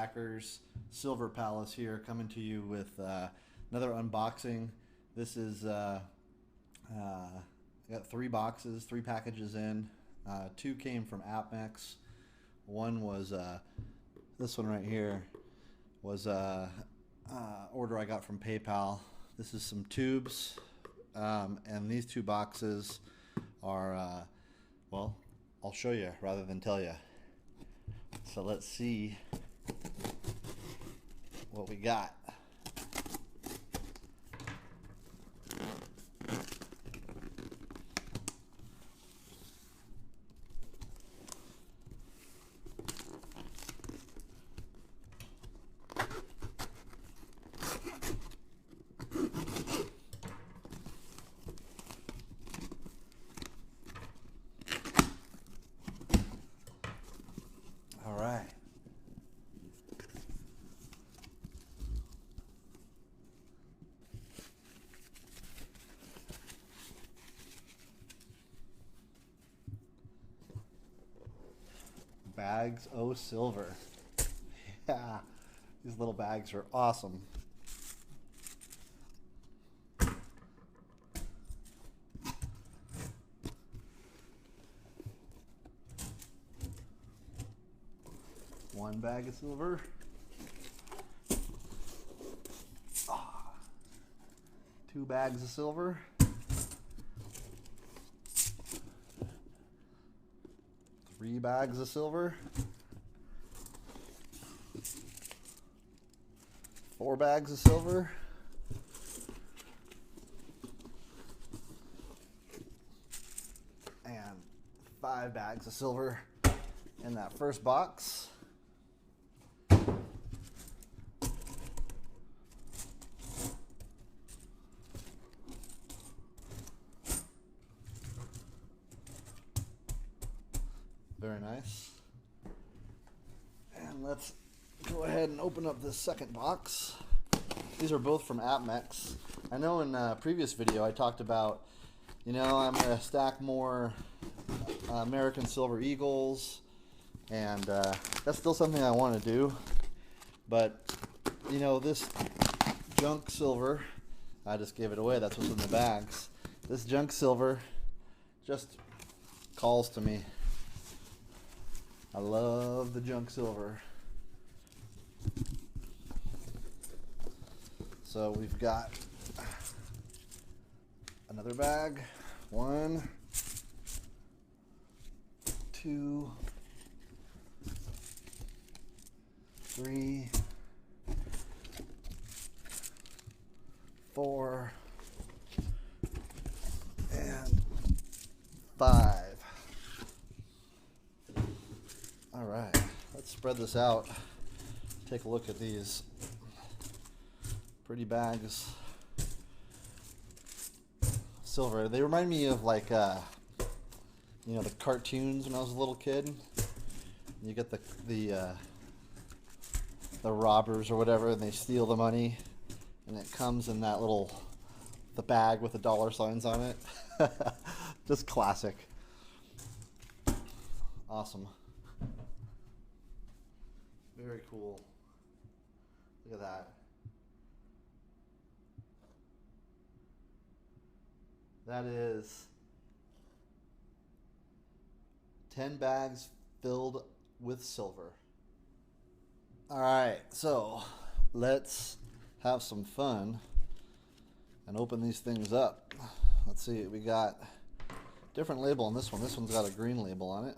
Stackers Silver Palace here, coming to you with another unboxing. This is I got 3 boxes, 3 packages in. 2 came from AppMex. One was this one right here was order I got from PayPal. This is some tubes, and these 2 boxes are well, I'll show you rather than tell you. So let's see what we got. All right. Bags O Silver. Yeah, these little bags are awesome. One bag of silver. 2 bags of silver. 3 bags of silver. 4 bags of silver. And 5 bags of silver in that first box. Very nice. And let's go ahead and open up this second box. These are both from AppMex. I know in a previous video I talked about, I'm going to stack more American Silver Eagles, and that's still something I want to do. But, this junk silver, I just gave it away. That's what's in the bags. This junk silver just calls to me. I love the junk silver. So we've got another bag. 1, 2, 3, 4, and 5. All right, let's spread this out. Take a look at these pretty bags. Silver. They remind me of like, the cartoons when I was a little kid. You get the robbers or whatever, and they steal the money, and it comes in that the bag with the dollar signs on it. Just classic. Awesome. Very cool. Look at that. That is 10 bags filled with silver. All right, so let's have some fun and open these things up. Let's see, we got different label on this one. This one's got a green label on it.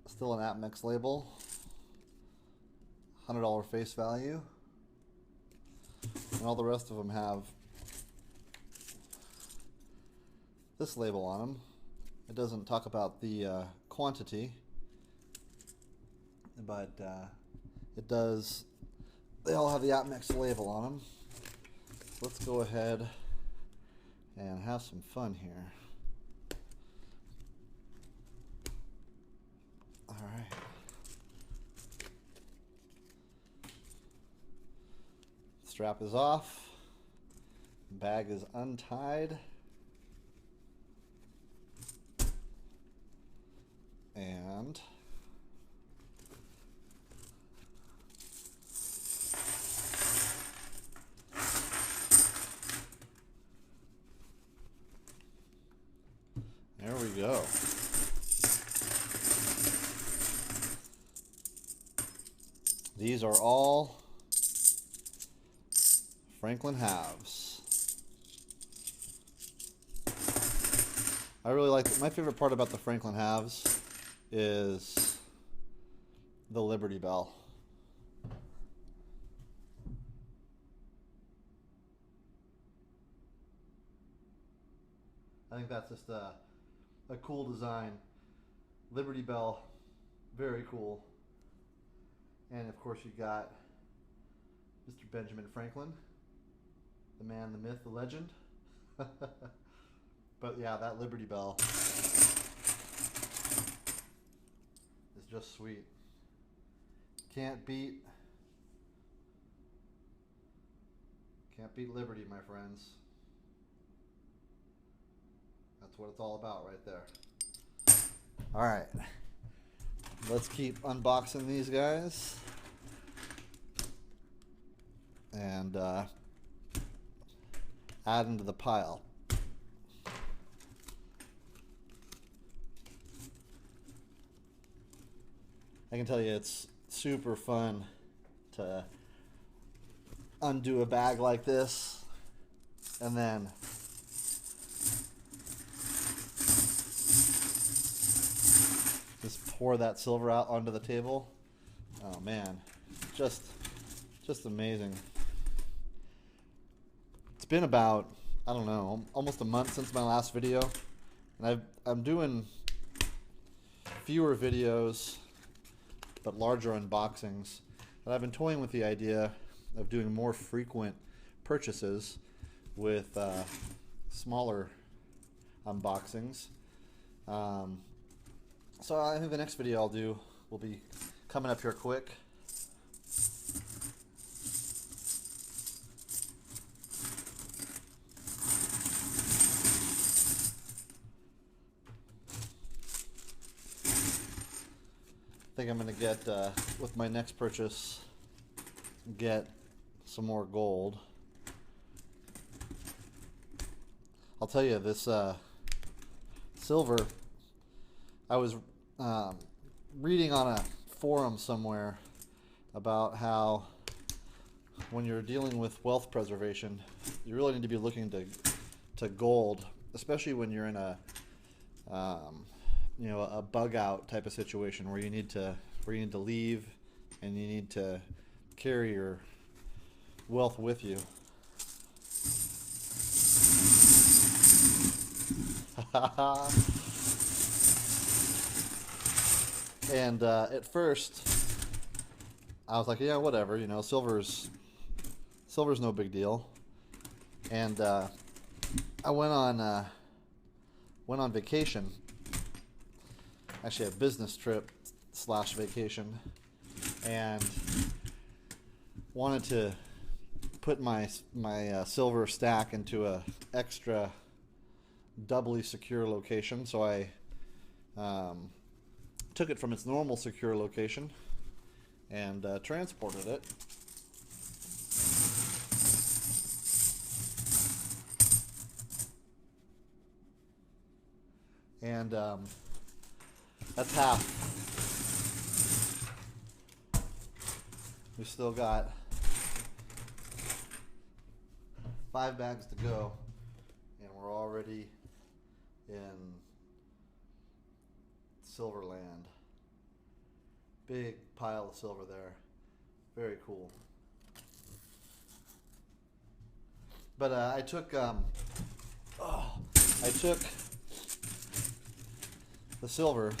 Still an AppMex label. $100 face value. And all the rest of them have this label on them. It doesn't talk about the quantity, but it does. They all have the AppMex label on them. Let's go ahead and have some fun here. All right. Strap is off. Bag is untied. And There we go. These are all Franklin halves. I really like it. My favorite part about the Franklin halves is the Liberty Bell. I think that's just a cool design. Liberty Bell, very cool. And of course you got Mr. Benjamin Franklin, the man, the myth, the legend. But yeah, that Liberty Bell is just sweet. Can't beat Liberty, my friends. That's what it's all about right there. All right, let's keep unboxing these guys and add them to the pile. I can tell you it's super fun to undo a bag like this and then just pour that silver out onto the table. Oh man, just amazing. It's been about, I don't know, almost a month since my last video, and I'm doing fewer videos but larger unboxings. But I've been toying with the idea of doing more frequent purchases with smaller unboxings. So I think the next video I'll do will be coming up here quick. I think I'm going to get, with my next purchase, get some more gold. I'll tell you, this silver, I was reading on a forum somewhere about how when you're dealing with wealth preservation, you really need to be looking to gold, especially when you're in a you know, a bug out type of situation where you need to leave and you need to carry your wealth with you. And at first I was like, yeah, whatever, you know, silver's no big deal. And I went on vacation. Actually a business trip / vacation, and wanted to put my silver stack into a extra doubly secure location, so I took it from its normal secure location and transported it. And that's half. We still got 5 bags to go, and we're already in silver land. Big pile of silver there. Very cool. But I took the silver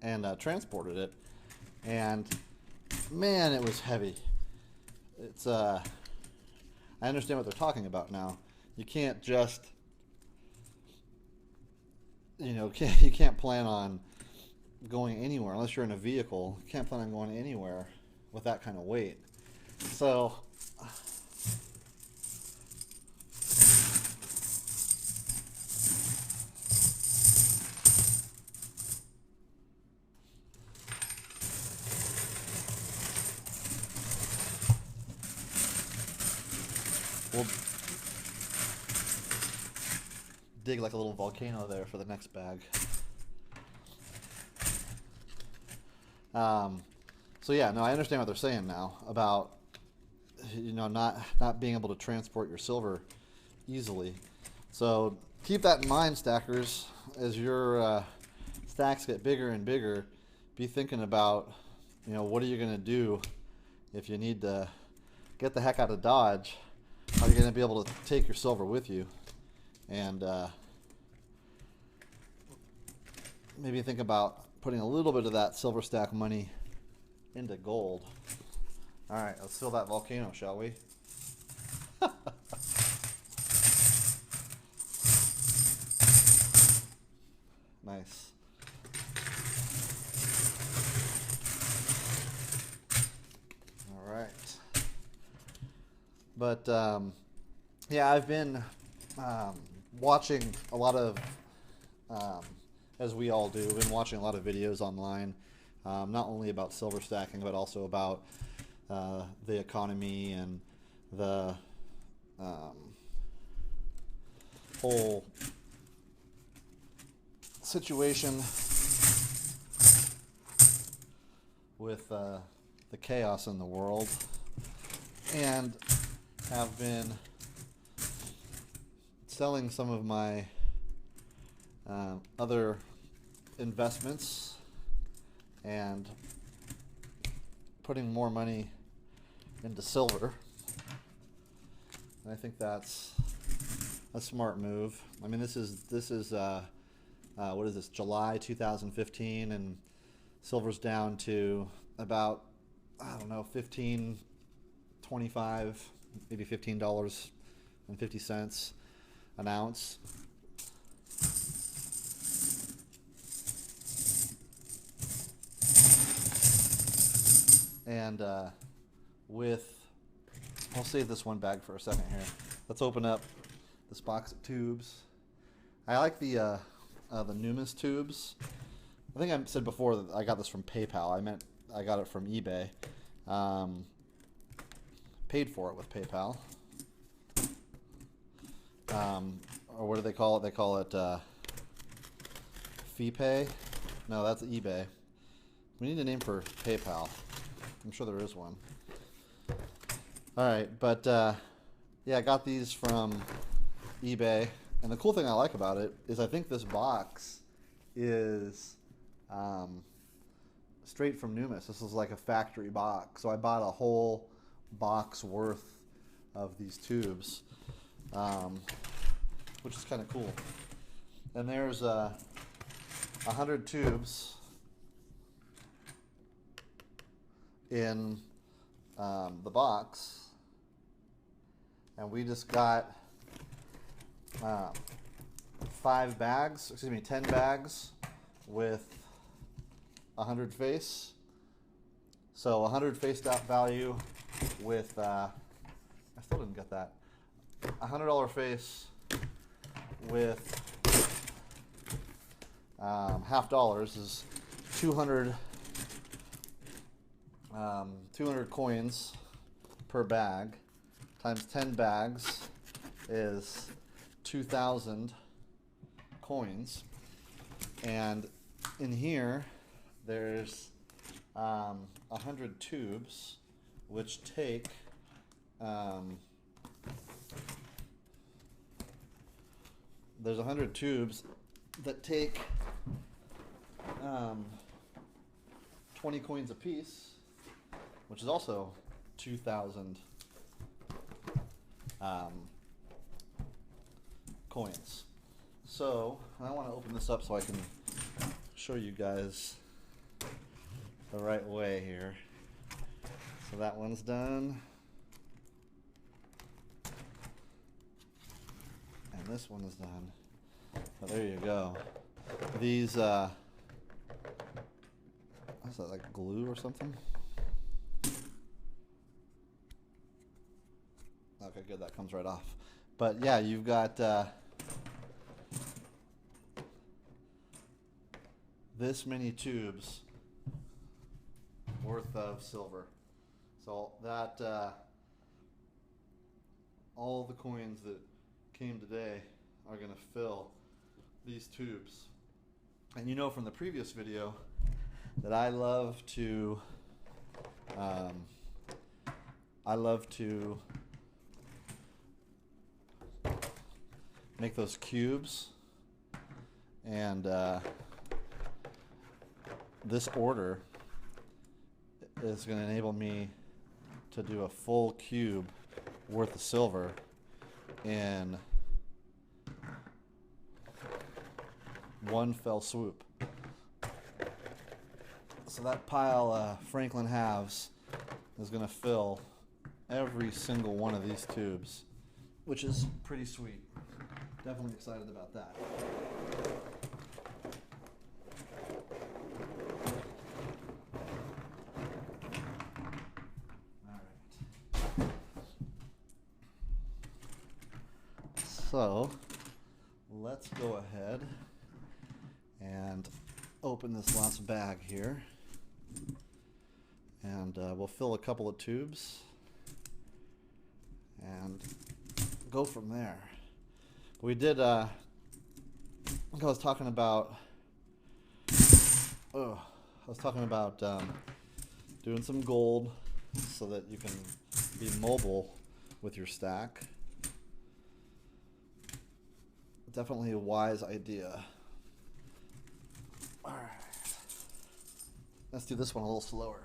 and transported it, and man, it was heavy. It's I understand what they're talking about now. You can't just, you know, you can't plan on going anywhere unless you're in a vehicle. You can't plan on going anywhere with that kind of weight. So we'll dig like a little volcano there for the next bag. So yeah, no, I understand what they're saying now about, you know, not being able to transport your silver easily. So keep that in mind, stackers, as your stacks get bigger and bigger. Be thinking about, you know, what are you going to do if you need to get the heck out of Dodge? How are you going to be able to take your silver with you? And maybe think about putting a little bit of that silver stack money into gold. All right, let's fill that volcano, shall we? Nice. All right. But yeah, I've been watching a lot of, as we all do, we've been watching a lot of videos online, not only about silver stacking, but also about the economy and the whole situation with the chaos in the world, and have been selling some of my other investments and putting more money into silver. And I think that's a smart move. I mean, this is what is this, July 2015, and silver's down to about, I don't know, 15, 25, maybe $15.50 an ounce. And I'll save this one bag for a second here. Let's open up this box of tubes. I like the Numis tubes. I think I said before that I got this from PayPal. I meant I got it from eBay. Paid for it with PayPal. Or what do they call it? They call it FeePay. No, that's eBay. We need a name for PayPal. I'm sure there is one. All right, but yeah, I got these from eBay. And the cool thing I like about it is I think this box is straight from Numis. This is like a factory box. So I bought a whole box worth of these tubes, which is kind of cool. And there's 100 tubes in the box. And we just got 10 bags with 100 face. So 100 face value with, I still didn't get that, $100 face with $half is 200 coins per bag, times 10 bags is 2,000 coins. And in here there's 100 tubes, which take there's 100 tubes that take 20 coins apiece, which is also 2,000 coins. So I want to open this up so I can show you guys the right way here. So that one's done. And this one is done. So there you go. These, what's that, like glue or something? Okay, good, that comes right off. But yeah, you've got this many tubes worth of silver. So that all the coins that came today are going to fill these tubes. And you know from the previous video that I love to make those cubes, and this order is going to enable me to do a full cube worth of silver in one fell swoop. So that pile Franklin halves is going to fill every single one of these tubes, which is pretty sweet. Definitely excited about that. Alright. So let's go ahead and open this last bag here, and we'll fill a couple of tubes and go from there. We did, I think I was talking about, doing some gold so that you can be mobile with your stack. Definitely a wise idea. All right, let's do this one a little slower.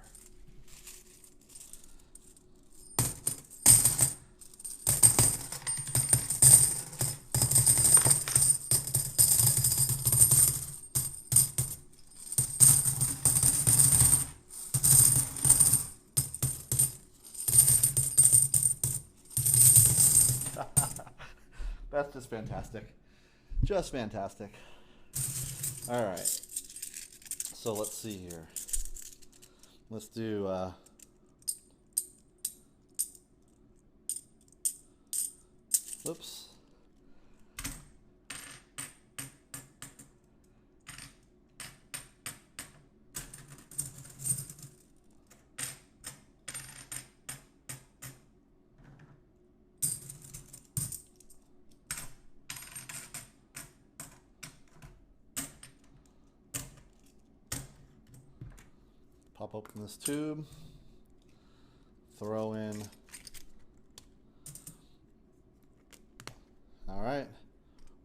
That's just fantastic. Just fantastic. All right. So let's see here. Let's do whoops. Pop open this tube, throw in, all right,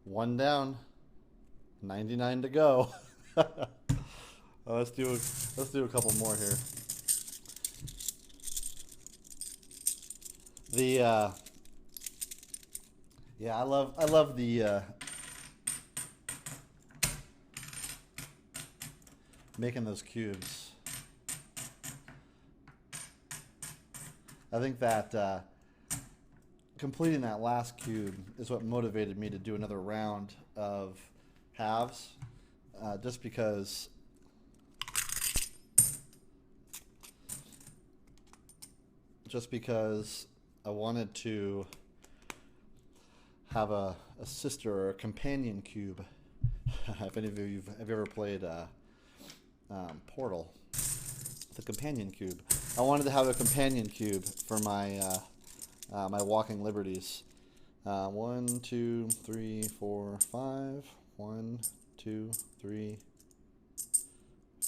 one down, 99 to go. Let's do a couple more here. The yeah, I love the making those cubes. I think that completing that last cube is what motivated me to do another round of halves, just because I wanted to have a sister or a companion cube. If any of you have ever played Portal, the companion cube. I wanted to have a companion cube for my my walking liberties. 1, 2, 3, 4, 5. 1, 2, 3,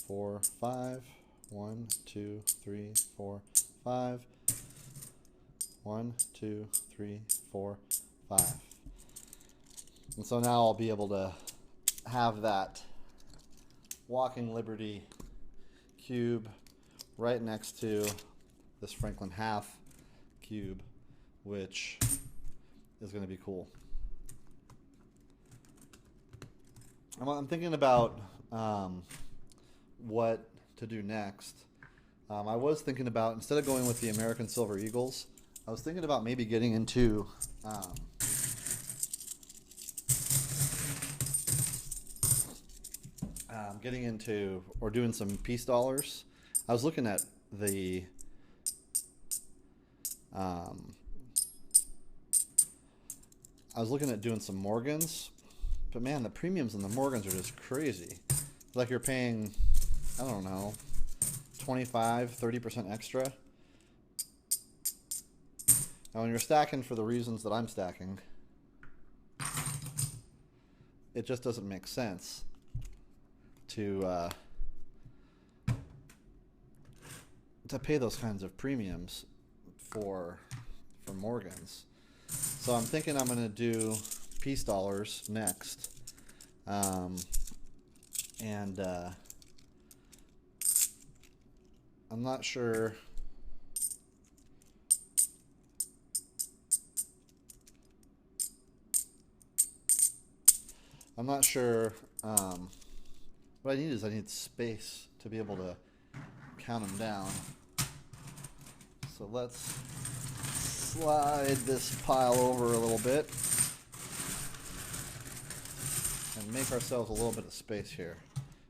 4, 5. 1, 2, 3, 4, 5. 1, 2, 3, 4, 5. And so now I'll be able to have that walking liberty cube right next to this Franklin half cube, which is going to be cool. I'm thinking about what to do next. I was thinking about, instead of going with the American Silver Eagles, I was thinking about maybe getting into or doing some peace dollars. I was looking at the doing some Morgans, but man, the premiums on the Morgans are just crazy. It's like you're paying, I don't know, 25-30% extra. Now when you're stacking for the reasons that I'm stacking, it just doesn't make sense to pay those kinds of premiums for Morgans. So I'm thinking I'm going to do peace dollars next, and I'm not sure. I'm not sure. What I need is I need space to be able to count them down. So let's slide this pile over a little bit and make ourselves a little bit of space here.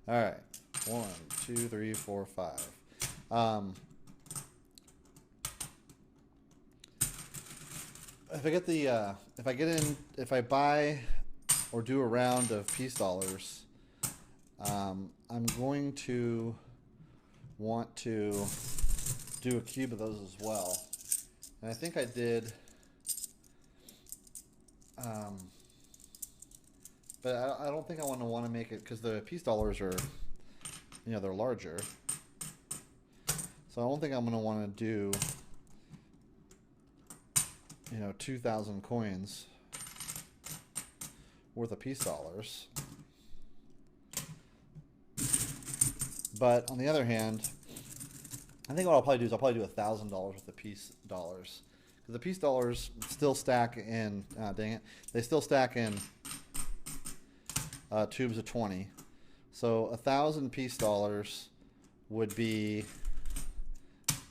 All right, 1, 2, 3, 4, 5. If I buy or do a round of peace dollars, I'm going to want to do a cube of those as well. And I think I did, but I don't think I want to make it, because the peace dollars are, they're larger. So I don't think I'm going to want to do, 2,000 coins worth of peace dollars. But on the other hand, I think what I'll probably do is I'll probably do $1,000 worth of peace dollars, because the peace dollars still stack in. Dang it! They still stack in tubes of 20. So 1,000 peace dollars would be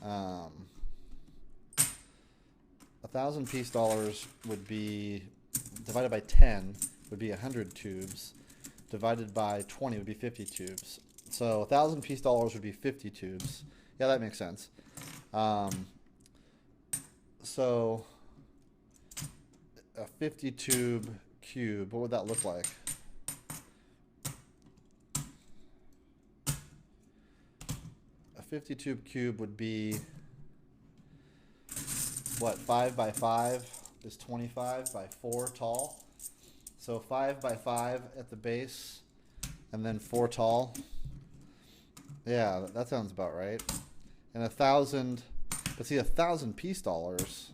1,000 peace dollars would be divided by 10 would be 100 tubes. Divided by 20 would be 50 tubes. So 1,000 peace dollars would be 50 tubes. Yeah, that makes sense. So a 50 tube cube, what would that look like? A 50 tube cube would be, what, 5 by 5 is 25 by 4 tall. So 5 by 5 at the base and then 4 tall. Yeah, that sounds about right. And 1,000, but see, 1,000 peace dollars,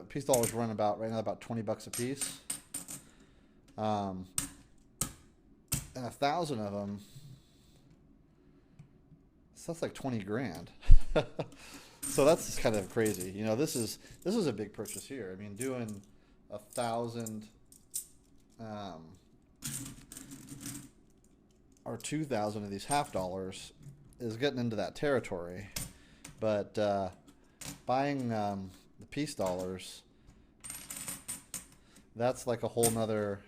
peace dollars run right now about $20 a piece. And 1,000 of them, so that's like 20 grand. So that's just kind of crazy. This is a big purchase here. I mean, doing 1,000 or 2,000 of these half dollars is getting into that territory. But buying the peace dollars, that's like a whole nother,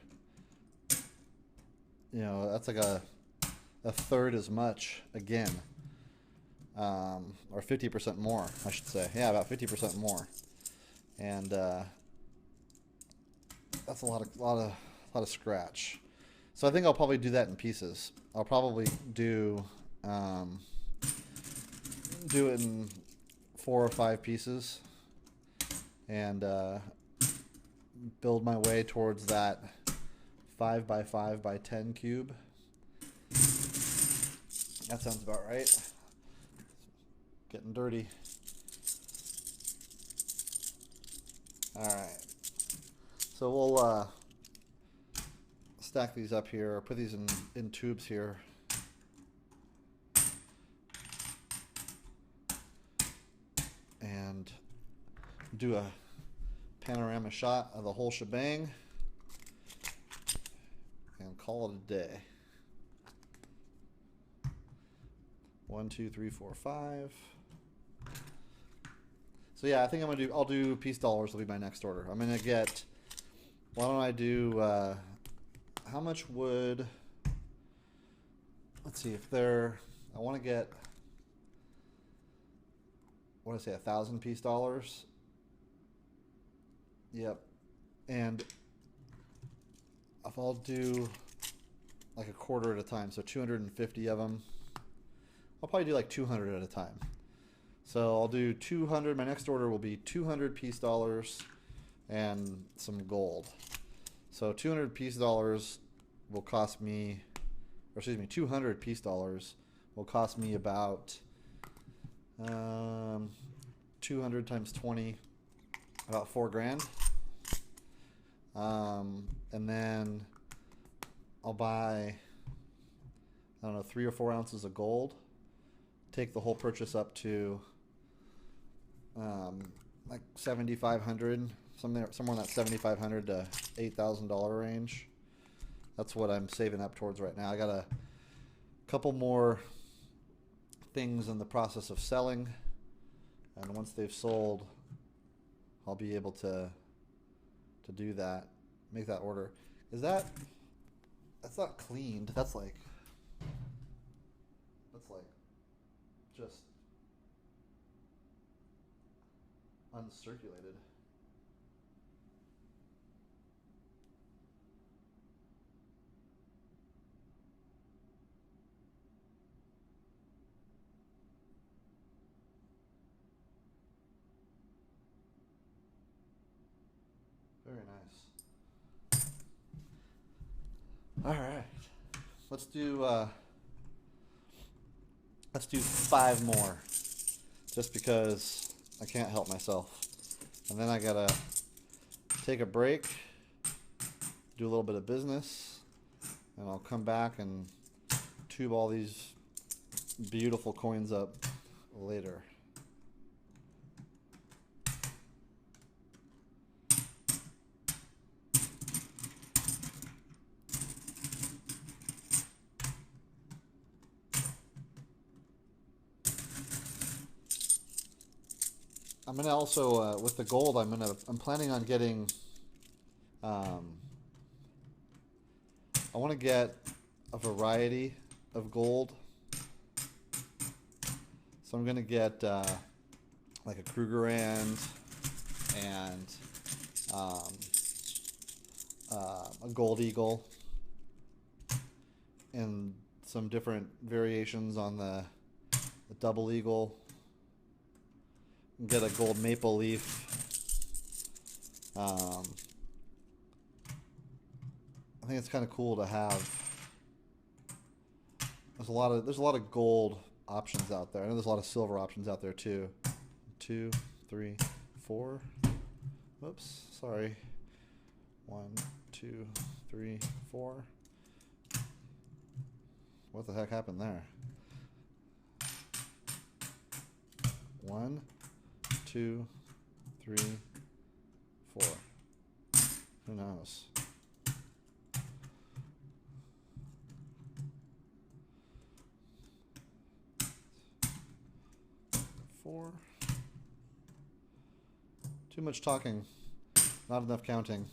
that's like a third as much again. Or 50% more, I should say. Yeah, about 50% more. And that's a lot of scratch. So I think I'll probably do that in pieces. I'll probably do it in 4 or 5 pieces, and build my way towards that 5 by 5 by 10 cube. That sounds about right. Getting dirty. All right. So we'll stack these up here, or put these in tubes here. And do a panorama shot of the whole shebang and call it a day. 1, 2, 3, 4, 5. So yeah, I think I'll do peace dollars will be my next order. I'm gonna get, why don't I do, how much would, let's see, I want to get, what did I say, 1,000 peace dollars? Yep. And if I'll do like a quarter at a time, so 250 of them, I'll probably do like 200 at a time. So I'll do 200. My next order will be 200 peace dollars and some gold. So 200 peace dollars will cost me, or excuse me, 200 peace dollars will cost me about 200 times 20, about 4 grand. And then I'll buy, I don't know, 3 or 4 ounces of gold. Take the whole purchase up to like 7,500, somewhere in that 7,500 to $8,000 range. That's what I'm saving up towards right now. I got a couple more things in the process of selling, and once they've sold, I'll be able to do that, make that order. That's not cleaned. That's like just uncirculated. Very nice. All right, let's do 5 more, just because I can't help myself. And then I gotta take a break, do a little bit of business, and I'll come back and tube all these beautiful coins up later. I'm gonna also with the gold. I'm planning on getting. I want to get a variety of gold. So I'm gonna get like a Krugerrand and a Gold Eagle and some different variations on the Double Eagle. Get a gold maple leaf. I think it's kind of cool to have. There's a lot of gold options out there. I know there's a lot of silver options out there too. 2, 3, 4. Whoops, sorry. 1, 2, 3, 4. What the heck happened there? 1, 2, 3, 4. Who knows? Four. Too much talking, not enough counting,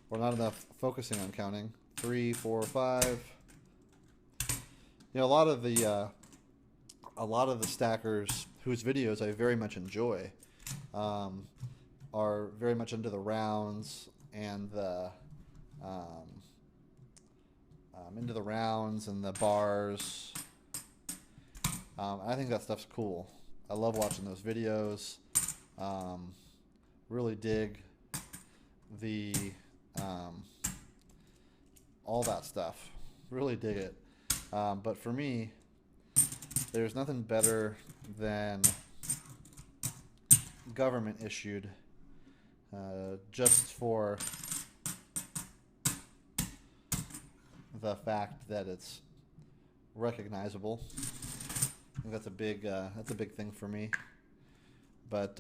or not enough focusing on counting. 3, 4, 5. You know, a lot of the stackers whose videos I very much enjoy are very much into the rounds and the bars. I think that stuff's cool. I love watching those videos. Really dig the all that stuff. Really dig it. But for me, there's nothing better than government issued, just for the fact that it's recognizable. I think that's a big thing for me. But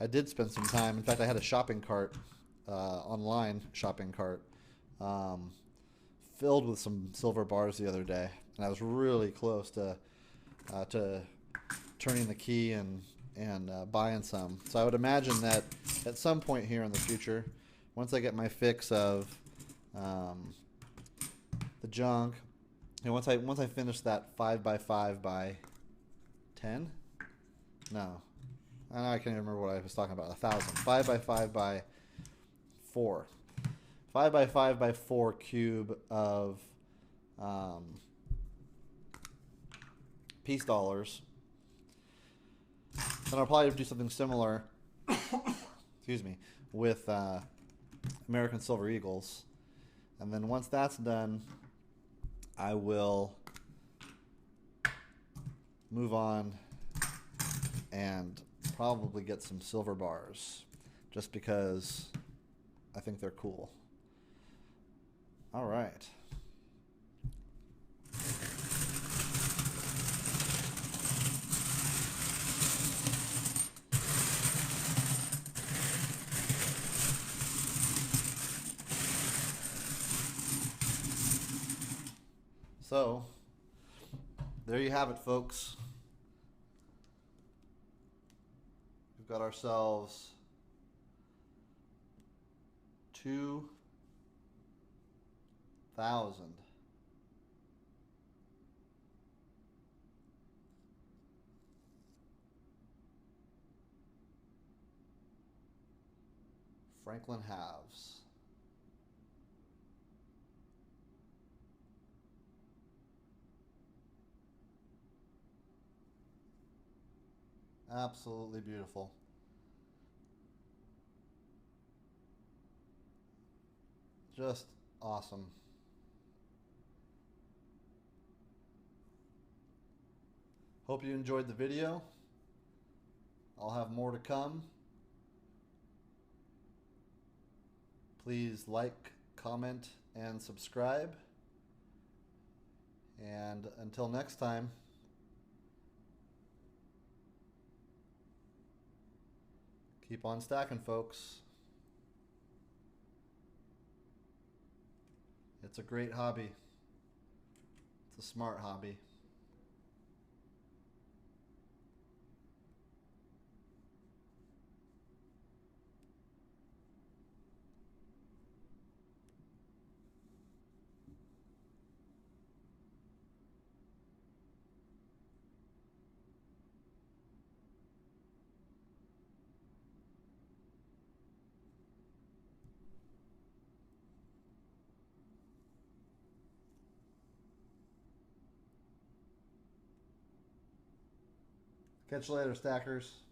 I did spend some time. In fact, I had a shopping cart, online shopping cart, filled with some silver bars the other day, and I was really close to turning the key and buying some. So I would imagine that at some point here in the future, once I get my fix of the junk, you know, once I finish that 5x5 by 10, no, I can't even remember what I was talking about. 1,000. 5x5 by 4. 5x5 by 4 cube of peace dollars. And I'll probably do something similar excuse me, with American Silver Eagles. And then once that's done, I will move on and probably get some silver bars, just because I think they're cool. All right. So, there you have it, folks. We've got ourselves 2,000 Franklin halves. Absolutely beautiful. Just awesome. Hope you enjoyed the video. I'll have more to come. Please like, comment, and subscribe. And until next time, keep on stacking, folks. It's a great hobby. It's a smart hobby. Catch you later, stackers.